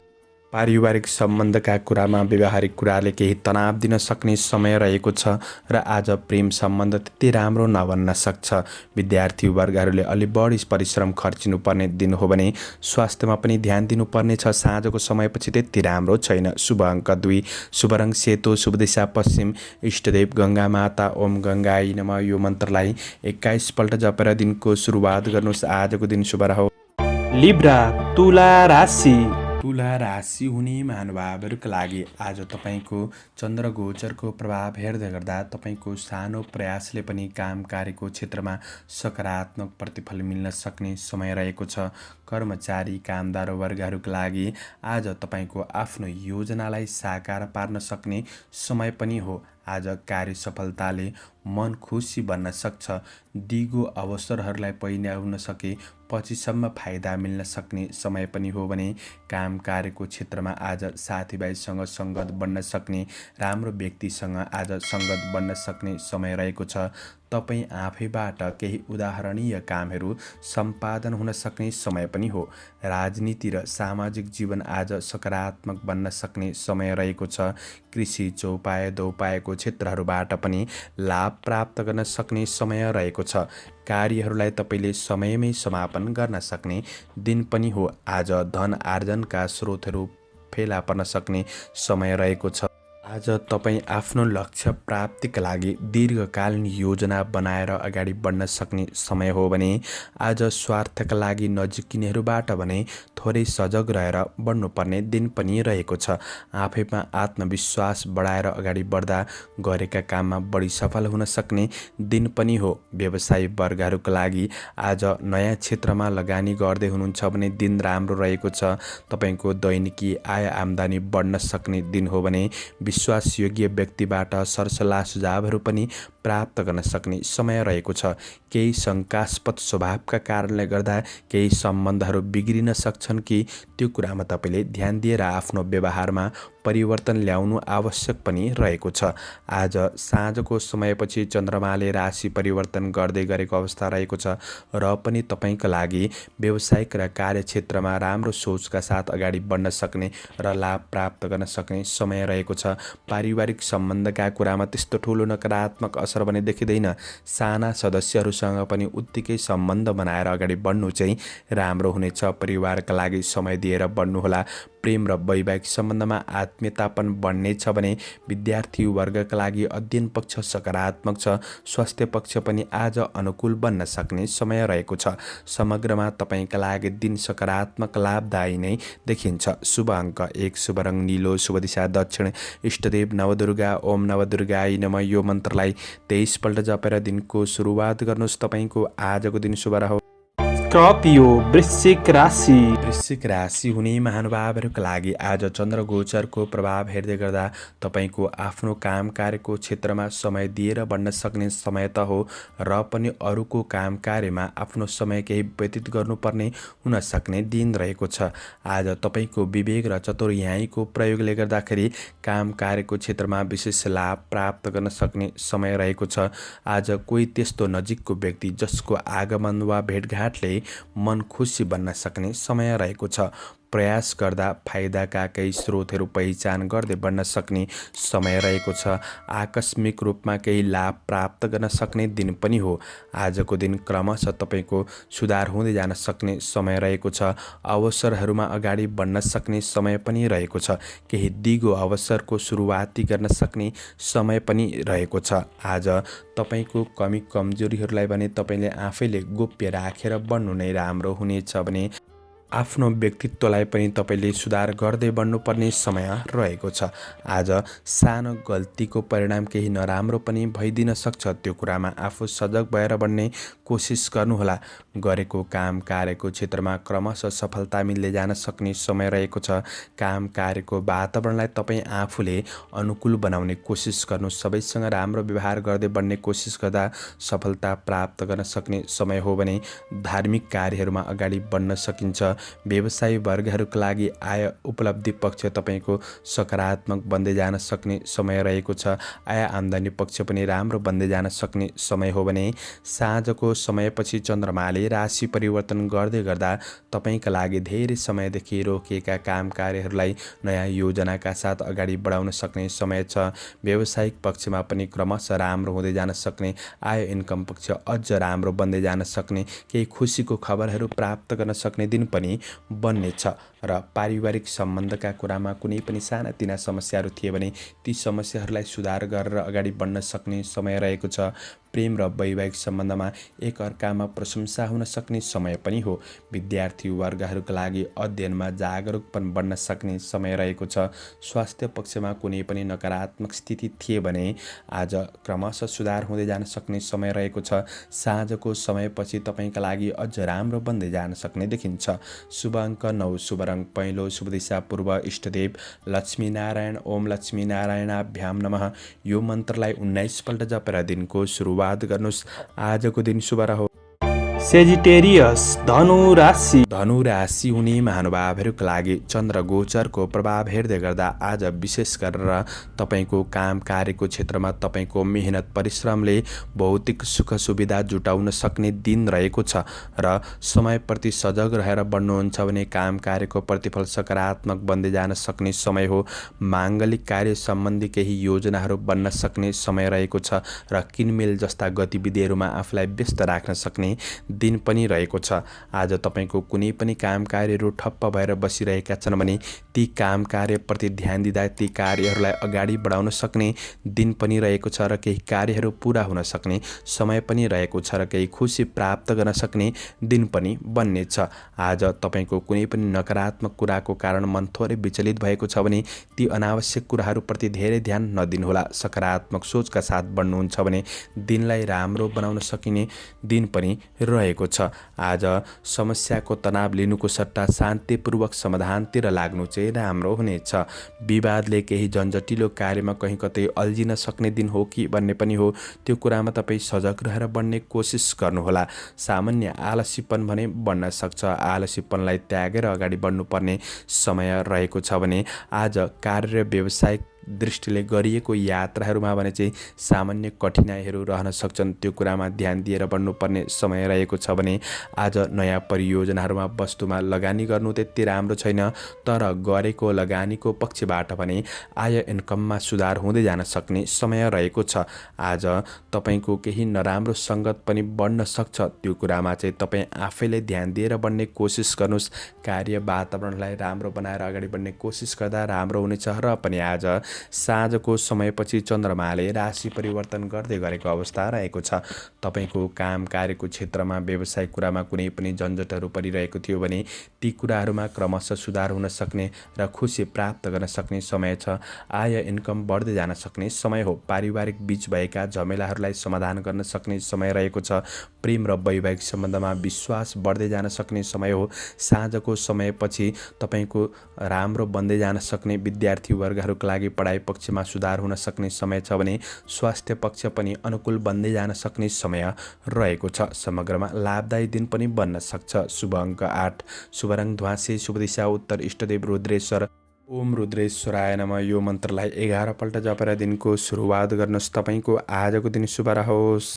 पारिवारिक सम्बन्धका कुरामा व्यवहारिक कुराले केही तनाव दिन सक्ने समय रहेको छ र आज प्रेम सम्बन्ध त्यति राम्रो नबन्न सक्छ। विद्यार्थी वर्गहरूले अलि बढी परिश्रम खर्चिनुपर्ने दिन हो भने स्वास्थ्यमा पनि ध्यान दिनुपर्ने छ। साँझको समयपछि त्यति राम्रो छैन। शुभ अङ्क 2, शुभ रङ सेतो, शुभ दिशा पश्चिम, इष्टदेव गङ्गा माता, ओम गङ्गाई नमः यो मन्त्रलाई 21 पल्ट जपेर दिनको सुरुवात गर्नुहोस्। आजको दिन शुभ रहो। लिब्रा तुला राशि। तुला राशि हुने महानुभावहरूका लागि आज तपाईँको चन्द्र गोचरको प्रभाव हेर्दै गर्दा तपाईँको सानो प्रयासले पनि काम कार्यको क्षेत्रमा सकारात्मक प्रतिफल मिल्न सक्ने समय रहेको छ। कर्मचारी कामदार वर्गहरूका लागि आज तपाईँको आफ्नो योजनालाई साकार पार्न सक्ने समय पनि हो। आज कार्य सफलताले मन खुसी बन्न सक्छ। दिगो अवसरहरूलाई पहिल्याउन सके पछिसम्म फाइदा मिल्न सक्ने समय पनि हो भने काम कार्यको क्षेत्रमा आज साथीभाइसँग सङ्गत बन्न सक्ने, राम्रो व्यक्तिसँग आज सङ्गत बन्न सक्ने समय रहेको छ। तपाईँ आफैबाट केही उदाहरणीय कामहरू सम्पादन हुन सक्ने समय पनि हो। राजनीति र सामाजिक जीवन आज सकारात्मक बन्न सक्ने समय रहेको छ। कृषि चौपाए दौपाएको क्षेत्रहरूबाट पनि लाभ प्राप्त गर्न सक्ने समय रहेको छ। कार्यहरूलाई तपाईँले समयमै समापन गर्न सक्ने दिन पनि हो। आज धन आर्जनका स्रोतहरू फेला पर्न सक्ने समय रहेको छ। आज तपाईँ आफ्नो लक्ष्य प्राप्तिका लागि दीर्घकालीन योजना बनाएर अगाडि बढ्न सक्ने समय हो भने आज स्वार्थका लागि नजिकिनेहरूबाट भने थोरै सजग रहेर बढ्नुपर्ने दिन पनि रहेको छ। आफैमा आत्मविश्वास बढाएर अगाडि बढ्दा गरेका काममा बढी सफल हुन सक्ने दिन पनि हो। व्यवसायी वर्गहरूका लागि आज नयाँ क्षेत्रमा लगानी गर्दै हुनुहुन्छ भने दिन राम्रो रहेको छ। तपाईँको दैनिकी आय आम्दानी बढ्न सक्ने दिन हो भने विश्वासयोग्य व्यक्तिबाट सरसल्लाह सुझावहरू पनि प्राप्त गर्न सक्ने समय रहेको छ। केही शङ्कास्पद स्वभावका कारणले गर्दा केही सम्बन्धहरू बिग्रिन सक्छन् कि त्यो कुरामा तपाईँले ध्यान दिएर आफ्नो व्यवहारमा परिवर्तन ल्याउनु आवश्यक पनि रहेको छ। आज साँझको समयपछि चन्द्रमाले राशि परिवर्तन गर्दै गरेको अवस्था रहेको छ र पनि तपाईँका लागि व्यावसायिक र कार्यक्षेत्रमा राम्रो सोचका साथ अगाडि बढ्न सक्ने र लाभ प्राप्त गर्न सक्ने समय रहेको छ। पारिवारिक सम्बन्धका कुरामा त्यस्तो ठुलो नकारात्मक असर भने देखिँदैन। साना सदस्यहरूसँग पनि उत्तिकै सम्बन्ध बनाएर अगाडि बढ्नु चाहिँ राम्रो हुनेछ। परिवारका लागि समय दिएर बढ्नुहोला। प्रेम र वैवाहिक सम्बन्धमा आत्मीयतापन बढ्नेछ भने विद्यार्थी वर्गका लागि अध्ययन पक्ष सकारात्मक छ। स्वास्थ्य पक्ष पनि आज अनुकूल बन्न सक्ने समय रहेको छ। समग्रमा तपाईँका लागि दिन सकारात्मक लाभदायी नै देखिन्छ। शुभ अङ्क 1, शुभ रङ नीलो, शुभ दिशा दक्षिण, इष्टदेव नवदुर्गा, ओम नवदुर्गाई नमः यो मन्त्रलाई 23 पल्ट जपेर दिनको सुरुवात गर्नुहोस्। तपाईँको आजको दिन शुभ रहोस्। स्कर्पियो वृश्चिक राशि। वृश्चिक राशि हुने महानुभावहरूका लागि आज चन्द्र गोचरको प्रभाव हेर्दै गर्दा तपाईँको आफ्नो काम कार्यको क्षेत्रमा समय दिएर बढ्न सक्ने समय त हो र पनि अरूको काम कार्यमा आफ्नो समय केही व्यतीत गर्नुपर्ने हुन सक्ने दिन रहेको छ। आज तपाईँको विवेक र चतुर्याइँको प्रयोगले गर्दाखेरि काम कार्यको क्षेत्रमा विशेष लाभ प्राप्त गर्न सक्ने समय रहेको छ। आज कोही त्यस्तो नजिकको व्यक्ति जसको आगमन वा भेटघाटले मन खुसी बन्न सक्ने समय रहेको छ। प्रयास गर्दा फाइदाका केही स्रोतहरू पहिचान गर्दै बढ्न सक्ने समय रहेको छ। आकस्मिक रूपमा केही लाभ प्राप्त गर्न सक्ने दिन पनि हो। आजको दिन क्रमशः तपाईँको सुधार हुँदै जान सक्ने समय रहेको छ। अवसरहरूमा अगाडि बढ्न सक्ने समय पनि रहेको छ। केही दिगो अवसरको सुरुवाती गर्न सक्ने समय पनि रहेको छ। आज तपाईँको कमी कमजोरीहरूलाई भने तपाईँले आफैले गोप्य राखेर बढ्नु नै राम्रो हुनेछ भने आफ्नो व्यक्तित्वलाई पनि तपाईँले सुधार गर्दै बढ्नुपर्ने समय रहेको छ। आज सानो गल्तीको परिणाम केही नराम्रो पनि भइदिन सक्छ। त्यो कुरामा आफू सजग भएर बढ्ने कोसिस गर्नुहोला। गरेको काम कार्यको क्षेत्रमा क्रमशः सफलता मिल्दै जान सक्ने समय रहेको छ। काम कार्यको वातावरणलाई तपाईँ आफूले अनुकूल बनाउने कोसिस गर्नु। सबैसँग राम्रो व्यवहार गर्दै बढ्ने कोसिस गर्दा सफलता प्राप्त गर्न सक्ने समय हो भने धार्मिक कार्यहरूमा अगाडि बढ्न सकिन्छ। व्यवसायी वर्गहरूका लागि आय उपलब्धि पक्ष तपाईँको सकारात्मक बन्दै जान सक्ने समय रहेको छ। आय आम्दानी पक्ष पनि राम्रो बन्दै जान सक्ने समय हो भने साँझको समयपछि चन्द्रमाले राशि परिवर्तन गर्दै गर्दा तपाईँका लागि धेरै समयदेखि रोकिएका काम कार्यहरूलाई नयाँ योजनाका साथ अगाडि बढाउन सक्ने समय छ। व्यावसायिक पक्षमा पनि क्रमशः राम्रो हुँदै जान सक्ने, आय इन्कम पक्ष अझ राम्रो बन्दै जान सक्ने, केही खुसीको खबरहरू प्राप्त गर्न सक्ने दिन पनि बन्नेछ। र पारिवारिक सम्बन्धका कुरामा कुनै पनि सानातिना समस्याहरू थिए भने ती समस्याहरूलाई सुधार गरेर अगाडि बढ्न सक्ने समय रहेको छ। प्रेम र वैवाहिक सम्बन्धमा एक अर्कामा प्रशंसा हुन सक्ने समय पनि हो। विद्यार्थी वर्गहरूका लागि अध्ययनमा जागरुकपन बढ्न सक्ने समय रहेको छ। स्वास्थ्य पक्षमा कुनै पनि नकारात्मक स्थिति थिए भने आज क्रमशः सुधार हुँदै जान सक्ने समय रहेको छ। साँझको समयपछि तपाईँका लागि अझ राम्रो बन्दै जान सक्ने देखिन्छ। शुभ अङ्क 9, शुभ रङ पहेँलो, शुभ दिशा पूर्व, इष्टदेव लक्ष्मीनारायण। ओम लक्ष्मीनारायणाभ्याम नमः। यो मन्त्रलाई 19 पल्ट जपेर दिनको सुरुवात गर्नुहोस्। आजको दिन शुभ रहोस्। सेजिटेरियस धनु राशि। धनु राशि हुने महानुभावहरूका लागि चन्द्र गोचरको प्रभाव हेर्दै गर्दा आज विशेष गरेर तपाईँको काम कार्यको क्षेत्रमा तपाईँको मेहनत परिश्रमले भौतिक सुख सुविधा जुटाउन सक्ने दिन रहेको छ र समयप्रति सजग रहेर बढ्नुहुन्छ भने काम कार्यको प्रतिफल सकारात्मक बन्दै जान सक्ने समय हो। माङ्गलिक कार्य सम्बन्धी केही योजनाहरू बन्न सक्ने समय रहेको छ र किनमेल जस्ता गतिविधिहरूमा आफूलाई व्यस्त राख्न सक्ने दिन पनि रहेको छ। आज तपाईँको कुनै पनि काम कार्यहरू ठप्प भएर बसिरहेका छन् भने ती काम कार्यप्रति ध्यान दिँदा ती कार्यहरूलाई अगाडि बढाउन सक्ने दिन पनि रहेको छ र केही कार्यहरू पुरा हुन सक्ने समय पनि रहेको छ र केही खुसी प्राप्त गर्न सक्ने दिन पनि बन्नेछ। आज तपाईँको कुनै पनि नकारात्मक कुराको कारण मन थोरै विचलित भएको छ भने ती अनावश्यक कुराहरूप्रति धेरै ध्यान नदिनुहोला। सकारात्मक सोचका साथ बढ्नुहुन्छ भने दिनलाई राम्रो बनाउन सकिने दिन पनि रहेको छ। आज समस्याको तनाव लिनुको सट्टा शान्तिपूर्वक समाधानतिर लाग्नु चाहिँ राम्रो हुनेछ। विवादले केही झन्झटिलो कार्यमा कहीँ कतै अल्झिन सक्ने दिन हो कि भन्ने पनि हो। त्यो कुरामा तपाईँ सजग रहेर बढ्ने कोसिस गर्नुहोला। सामान्य आलसीपन भने बढ्न सक्छ। आलसीपनलाई त्यागेर अगाडि बढ्नुपर्ने समय रहेको छ भने आज कार्य र व्यावसायिक दृष्टिले गरिएको यात्राहरूमा भने चाहिँ सामान्य कठिनाइहरू रहन सक्छन्। त्यो कुरामा ध्यान दिएर बढ्नुपर्ने समय रहेको छ भने आज नयाँ परियोजनाहरूमा वस्तुमा लगानी गर्नु त्यति राम्रो छैन, तर गरेको लगानीको पक्षबाट भने आय इन्कममा सुधार हुँदै जान सक्ने समय रहेको छ। आज तपाईँको केही नराम्रो सङ्गत पनि बढ्न सक्छ। त्यो कुरामा चाहिँ तपाईँ आफैले ध्यान दिएर बढ्ने कोसिस गर्नुहोस्। कार्य वातावरणलाई राम्रो बनाएर अगाडि बढ्ने कोसिस गर्दा राम्रो हुनेछ। र पनि आज साँझको समयपछि चन्द्रमाले राशि परिवर्तन गर्दै गरेको अवस्था रहेको छ। तपाईँको काम कार्यको क्षेत्रमा व्यवसायिक कुरामा कुनै पनि झन्झटहरू परिरहेको थियो भने ती कुराहरूमा क्रमशः सुधार हुन सक्ने र खुसी प्राप्त गर्न सक्ने समय छ। आय इन्कम बढ्दै जान सक्ने समय हो। पारिवारिक बीच भएका झमेलाहरूलाई समाधान गर्न सक्ने समय रहेको छ। प्रेम र वैवाहिक सम्बन्धमा विश्वास बढ्दै जान सक्ने समय हो। साँझको समयपछि तपाईँको राम्रो बन्दै जान सक्ने विद्यार्थी वर्गहरूका लागि पढाइ पक्षमा सुधार हुन सक्ने समय छ भने स्वास्थ्य पक्ष पनि अनुकूल बन्दै जान सक्ने समय रहेको छ। समग्रमा लाभदायी दिन पनि बन्न सक्छ। शुभ अङ्क 8, शुभ रङ ध्वाँसे, शुभ दिशा उत्तर, इष्टदेव रुद्रेश्वर। ओम रुद्रेश्वराय नमः। यो मन्त्रलाई 11 पल्ट जपेर दिनको सुरुवात गर्नुहोस्। तपाईँको आजको दिन शुभ रहोस्।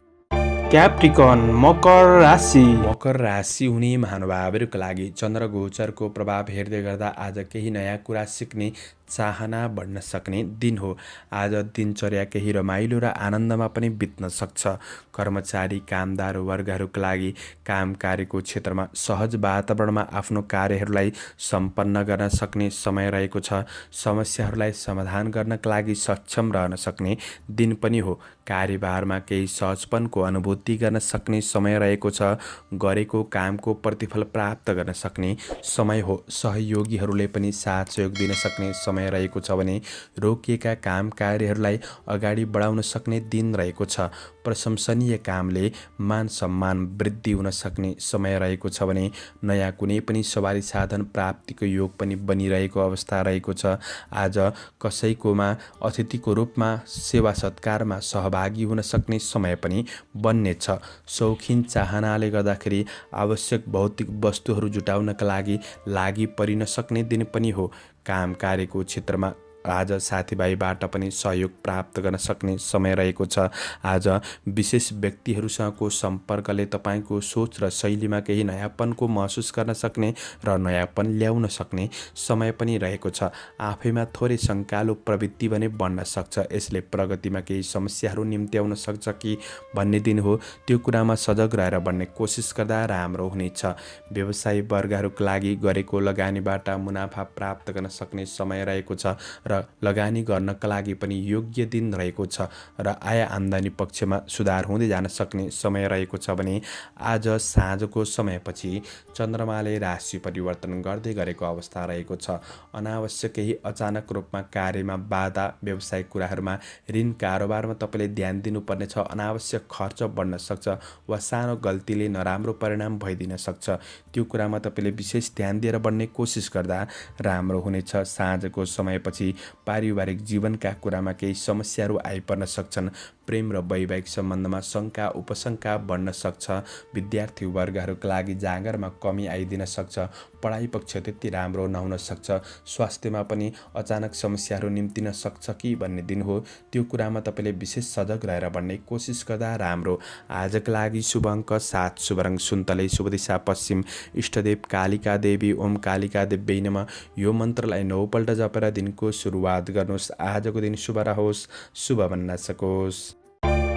क्याप्रिकन मकर राशि। मकर राशि हुने महानुभावहरूका लागि चन्द्र गोचरको प्रभाव हेर्दै गर्दा आज केही नयाँ कुरा सिक्ने चाहना बढ्न सक्ने दिन हो। आज दिनचर्या केही रमाइलो र आनन्दमा पनि बित्न सक्छ। कर्मचारी कामदार वर्गहरूका लागि काम कार्यको क्षेत्रमा सहज वातावरणमा आफ्नो कार्यहरूलाई सम्पन्न गर्न सक्ने समय रहेको छ। समस्याहरूलाई समाधान गर्नका लागि सक्षम रहन सक्ने दिन पनि हो। कार्यभारमा केही सहजपनको अनुभूति गर्न सक्ने समय रहेको छ। गरेको कामको प्रतिफल प्राप्त गर्न सक्ने समय हो। सहयोगीहरूले पनि साथ सहयोग दिन सक्ने समय रहेको छ भने रोकिएका काम कार्यहरूलाई अगाडि बढाउन सक्ने दिन रहेको छ। प्रशंसनीय कामले मान सम्मान वृद्धि हुन सक्ने समय रहेको छ भने नयाँ कुनै पनि सवारी साधन प्राप्तिको योग पनि बनिरहेको अवस्था रहेको छ। आज कसैकोमा अतिथिको रूपमा सेवा सत्कारमा सहभागी हुन सक्ने समय पनि बन्नेछ। शौखिन चाहनाले गर्दाखेरि आवश्यक भौतिक वस्तुहरू जुटाउनका लागि परिन सक्ने दिन पनि हो। काम कार्यको क्षेत्रमा आज साथीभाइबाट पनि सहयोग प्राप्त गर्न सक्ने समय रहेको छ। आज विशेष व्यक्तिहरूसँगको सम्पर्कले तपाईँको सोच र शैलीमा केही नयाँपनको महसुस गर्न सक्ने र नयाँपन ल्याउन सक्ने समय पनि रहेको छ। आफैमा थोरै शङ्कालु प्रवृत्ति भने बढ्न सक्छ। यसले प्रगतिमा केही समस्याहरू निम्त्याउन सक्छ कि भन्ने दिन हो। त्यो कुरामा सजग रहेर बढ्ने कोसिस गर्दा राम्रो हुनेछ। व्यवसायी वर्गहरूका लागि गरेको लगानीबाट मुनाफा प्राप्त गर्न सक्ने समय रहेको छ र लगानी गर्नका लागि पनि योग्य दिन रहेको छ र आय आम्दानी पक्षमा सुधार हुँदै जान सक्ने समय रहेको छ भने आज साँझको समयपछि चन्द्रमाले राशि परिवर्तन गर्दै गरेको अवस्था रहेको छ। अनावश्यक केही अचानक रूपमा कार्यमा बाधा, व्यावसायिक कुराहरूमा ऋण, कारोबारमा तपाईँले ध्यान दिनुपर्नेछ। अनावश्यक खर्च बढ्न सक्छ वा सानो गल्तीले नराम्रो परिणाम भइदिन सक्छ। त्यो कुरामा तपाईँले विशेष ध्यान दिएर बढ्ने कोसिस गर्दा राम्रो हुनेछ। साँझको समयपछि पारिवारिक जीवनका कुरामा केही समस्याहरू आइपर्न सक्छन्। प्रेम र वैवाहिक सम्बन्धमा शङ्का उपशङ्का बढ्न सक्छ। विद्यार्थी वर्गहरूका लागि जाँगरमा कमी आइदिन सक्छ। पढाइ पक्ष त्यति राम्रो नहुन सक्छ। स्वास्थ्यमा पनि अचानक समस्याहरू निम्तिन सक्छ कि भन्ने दिन हो। त्यो कुरामा तपाईँले विशेष सजग रहेर बढ्ने कोसिस गर्दा राम्रो। आजका लागि शुभ अङ्क 7, शुभ रङ सुन्तले, शुभ दिशा पश्चिम, इष्टदेव कालिका देवी, ओम कालिका देव्यै नमः। यो मन्त्रलाई 9 पल्ट जपेर दिनको सुरुवात गर्नुहोस्। आजको दिन शुभ रहोस्, शुभ बन्न सकोस्।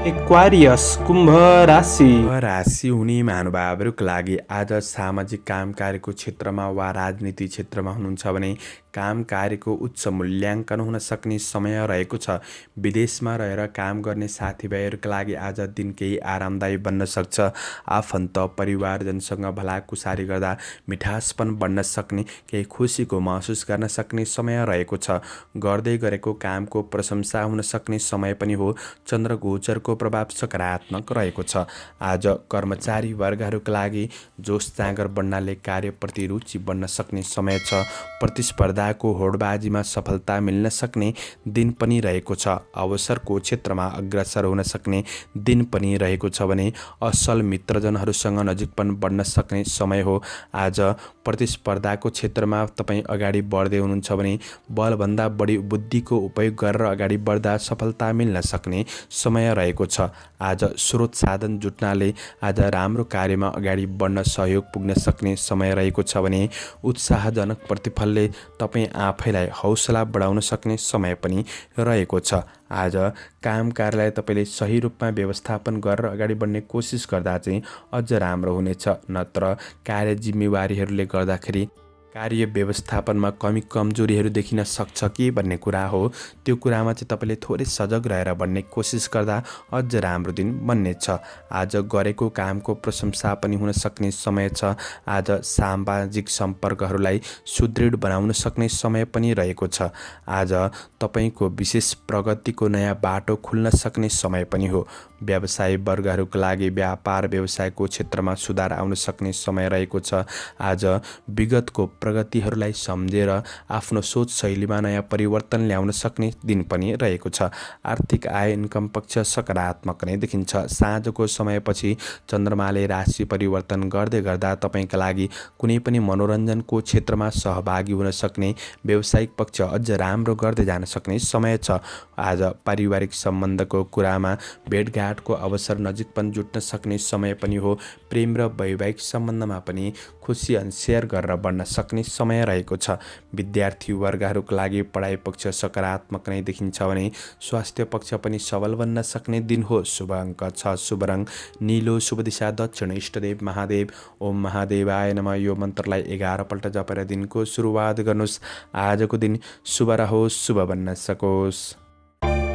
एक्वारियस कुम्भ राशि। राशि हुने महानुभावहरूका लागि आज सामाजिक काम कार्यको क्षेत्रमा वा राजनीति क्षेत्रमा हुनुहुन्छ भने काम कार्यको उच्च मूल्याङ्कन हुन सक्ने समय रहेको छ। विदेशमा रहेर काम गर्ने साथीभाइहरूका लागि आज दिन केही आरामदायी बन्न सक्छ। आफन्त परिवारजनसँग भलाकुसारी गर्दा मिठासपन बढ्न सक्ने, केही खुसीको महसुस गर्न सक्ने समय रहेको छ। गर्दै गरेको कामको प्रशंसा हुन सक्ने समय पनि हो। चन्द्र गोचरको प्रभाव सकारात्मक रहेको छ। आज कर्मचारी वर्गहरूका लागि जोस जाँगर बढ्नाले कार्यप्रति रुचि बढ्न सक्ने समय छ। प्रतिस्पर्धाको होडबाजीमा सफलता मिल्न सक्ने दिन पनि रहेको छ। अवसरको क्षेत्रमा अग्रसर हुन सक्ने दिन पनि रहेको छ भने असल मित्रजनहरूसँग नजिकपन बढ्न सक्ने समय हो। आज प्रतिस्पर्धाको क्षेत्रमा तपाईँ अगाडि बढ्दै हुनुहुन्छ भने बलभन्दा बढी बुद्धिको उपयोग गरेर अगाडि बढ्दा सफलता मिल्न सक्ने समय रहेको छ। आज स्रोत साधन जुट्नाले आज राम्रो कार्यमा अगाडि बढ्न सहयोग पुग्न सक्ने समय रहेको छ भने उत्साहजनक प्रतिफलले तपाईँ आफैलाई हौसला बढाउन सक्ने समय पनि रहेको छ। आज काम कार्यलाई तपाईँले सही रूपमा व्यवस्थापन गरेर अगाडि बढ्ने कोसिस गर्दा चाहिँ अझ राम्रो हुनेछ। नत्र कार्य जिम्मेवारीहरूले गर्दाखेरि कार्य व्यवस्थापनमा कमी कमजोरीहरू देखिन सक्छ कि भन्ने कुरा हो। त्यो कुरामा चाहिँ तपाईँले थोरै सजग रहेर बढ्ने कोसिस गर्दा अझ राम्रो दिन बन्नेछ। आज गरेको कामको प्रशंसा पनि हुन सक्ने समय छ। आज सामाजिक सम्पर्कहरूलाई सुदृढ बनाउन सक्ने समय पनि रहेको छ। आज तपाईँको विशेष प्रगतिको नयाँ बाटो खुल्न सक्ने समय पनि हो। व्यवसायी वर्गहरूका लागि व्यापार व्यवसायको क्षेत्रमा सुधार आउन सक्ने समय रहेको छ। आज विगतको प्रगतिहरूलाई सम्झेर आफ्नो सोच शैलीमा नयाँ परिवर्तन ल्याउन सक्ने दिन पनि रहेको छ। आर्थिक आय इन्कम पक्ष सकारात्मक नै देखिन्छ। साँझको समयपछि चन्द्रमाले राशि परिवर्तन गर्दै गर्दा तपाईँका लागि कुनै पनि मनोरञ्जनको क्षेत्रमा सहभागी हुन सक्ने, व्यावसायिक पक्ष अझ राम्रो गर्दै जान सक्ने समय छ। आज पारिवारिक सम्बन्धको कुरामा भेटघाटको अवसर नजिकपन जुट्न सक्ने समय पनि हो। प्रेम र वैवाहिक सम्बन्धमा पनि खुसी सेयर गरेर बढ्न सक्ने समय रहेको छ। विद्यार्थी वर्गहरूका लागि पढाइ पक्ष सकारात्मक नै देखिन्छ भने स्वास्थ्य पक्ष पनि सबल बन्न सक्ने दिन हो। शुभ अङ्क 6, शुभ रङ नीलो, शुभ दिशा दक्षिण, इष्टदेव महादेव। ओम महादेवाय नमः यो मन्त्रलाई 11 पल्ट जपेर दिनको सुरुवात गर्नुहोस्। आजको दिन शुभ रहोस्, शुभ बन्न सकोस्।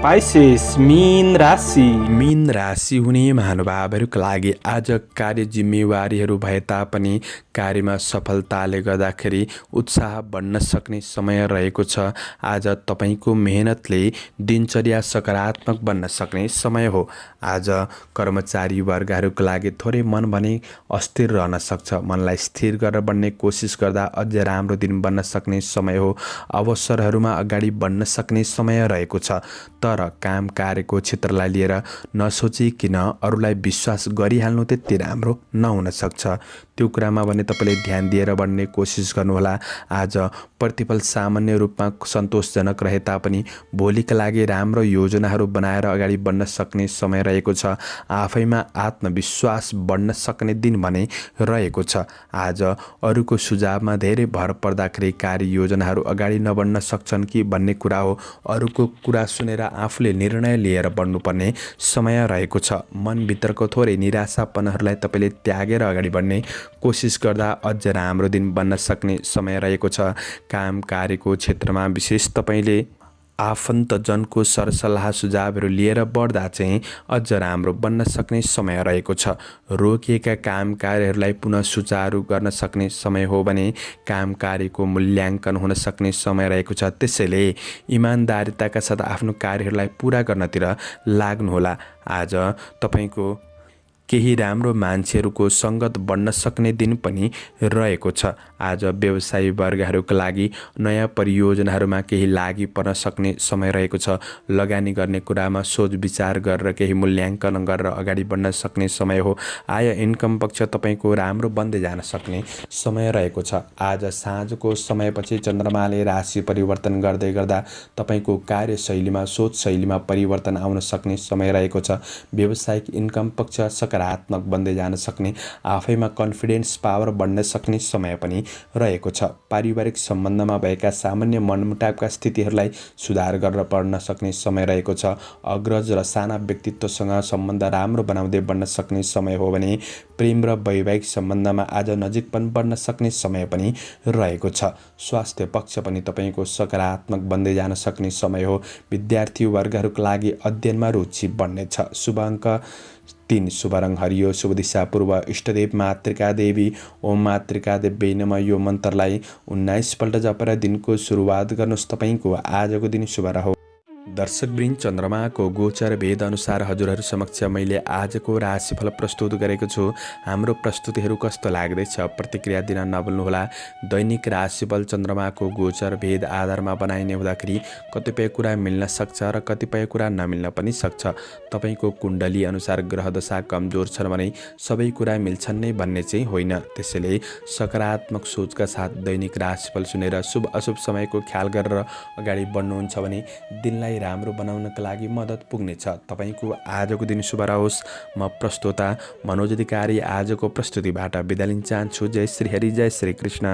पाइसेस मीन राशि। मीन राशि हुने महानुभावहरूका लागि आज कार्य जिम्मेवारीहरू भए तापनि कार्यमा सफलताले गर्दाखेरि उत्साह बढ्न सक्ने समय रहेको छ। आज तपाईँको मेहनतले दिनचर्या सकारात्मक बन्न सक्ने समय हो। आज कर्मचारी वर्गहरूका लागि थोरै मन भने अस्थिर रहन सक्छ। मनलाई स्थिर गरेर बढ्ने कोसिस गर्दा अझ राम्रो दिन बन्न सक्ने समय हो। अवसरहरूमा अगाडि बढ्न सक्ने समय रहेको छ। तर काम कार्यको क्षेत्रलाई लिएर नसोचिकन अरूलाई विश्वास गरिहाल्नु त्यति राम्रो नहुन सक्छ। त्यो कुरामा भने तपाईँले ध्यान दिएर बढ्ने कोसिस गर्नुहोला। आज प्रतिफल सामान्य रूपमा सन्तोषजनक रहे तापनि भोलिका लागि राम्रो योजनाहरू बनाएर अगाडि बढ्न सक्ने समय रहेको छ। आफैमा आत्मविश्वास बढ्न सक्ने दिन भने रहेको छ। आज अरूको सुझावमा धेरै भर पर्दाखेरि कार्य योजनाहरू अगाडि नबढ्न सक्छन् कि भन्ने कुरा हो। अरूको कुरा सुनेर आफूले निर्णय लिएर बढ्नुपर्ने समय रहेको छ। मनभित्रको थोरै निराशापनहरूलाई तपाईँले त्यागेर अगाडि बढ्ने कोसिस गर्दा अझ राम्रो दिन बन्न सक्ने समय रहेको छ। काम कार्यको क्षेत्रमा विशेष तपाईँले आफन्तजनको सरसल्लाह सुझावहरू लिएर बढ्दा चाहिँ अझ राम्रो बन्न सक्ने समय रहेको छ। रोकिएका काम कार्यहरूलाई पुनः सुचारू गर्न सक्ने समय हो भने काम कार्यको मूल्याङ्कन हुन सक्ने समय रहेको छ। त्यसैले इमान्दारिताका साथ आफ्नो कार्यहरूलाई पुरा गर्नतिर लाग्नुहोला। आज तपाईँको केही राम्रो मान्छेहरूको सङ्गत बढ्न सक्ने दिन पनि रहेको छ। आज व्यवसायी वर्गहरूका लागि नयाँ परियोजनाहरूमा केही लागि पर्न सक्ने समय रहेको छ। लगानी गर्ने कुरामा सोच विचार गरेर केही मूल्याङ्कन गरेर अगाडि बढ्न सक्ने समय हो। आय इन्कम पक्ष तपाईँको राम्रो बन्दै जान सक्ने समय रहेको छ। आज साँझको समयपछि चन्द्रमाले राशि परिवर्तन गर्दै गर्दा तपाईँको कार्यशैलीमा सोच शैलीमा परिवर्तन आउन सक्ने समय रहेको छ। व्यावसायिक इन्कम पक्ष सकारात्मक बन्दै जान सक्ने, आफैमा कन्फिडेन्स पावर बढ्न सक्ने समय पनि रहेको छ। पारिवारिक सम्बन्धमा भएका सामान्य मनमुटावका स्थितिहरूलाई सुधार गरेर पढ्न सक्ने समय रहेको छ। अग्रज र साना व्यक्तित्वसँग सम्बन्ध राम्रो बनाउँदै बढ्न सक्ने समय हो भने प्रेम र वैवाहिक सम्बन्धमा आज नजिकपन बढ्न सक्ने समय पनि रहेको छ। स्वास्थ्य पक्ष पनि तपाईँको सकारात्मक बन्दै जान सक्ने समय हो। विद्यार्थी वर्गहरूका लागि अध्ययनमा रुचि बढ्नेछ। शुभ अङ्क 3, शुभ रङ हरियो, शुभ दिशा पूर्व, इष्टदेव मातृका देवी। ओम मातृका देवी नमः यो मन्त्रलाई 19 पल्ट जपेर दिनको सुरुवात गर्नुहोस्। तपाईँको आजको दिन शुभ रहोस्। दर्शकवृन्द, चन्द्रमाको गोचर भेद अनुसार हजुरहरू समक्ष मैले आजको राशिफल प्रस्तुत गरेको छु। हाम्रो प्रस्तुतिहरू कस्तो लाग्दैछ प्रतिक्रिया दिन नभुल्नुहोला। दैनिक राशिफल चन्द्रमाको गोचर भेद आधारमा बनाइने हुँदाखेरि कतिपय कुरा मिल्न सक्छ र कतिपय कुरा नमिल्न पनि सक्छ। तपाईँको कुण्डली अनुसार ग्रह दशा कमजोर छन् भने सबै कुरा मिल्छन् नै भन्ने चाहिँ होइन। त्यसैले सकारात्मक सोचका साथ दैनिक राशिफल सुनेर शुभ अशुभ समयको ख्याल गरेर अगाडि बढ्नुहुन्छ भने दिनलाई राम्रो बनाउनका लागि मद्दत पुग्नेछ। तपाईँको आजको दिन शुभ रहोस्। म प्रस्तोता मनोज अधिकारी आजको प्रस्तुतिबाट बिदा लिन चाहन्छु। जय श्री हरि, जय श्री कृष्ण।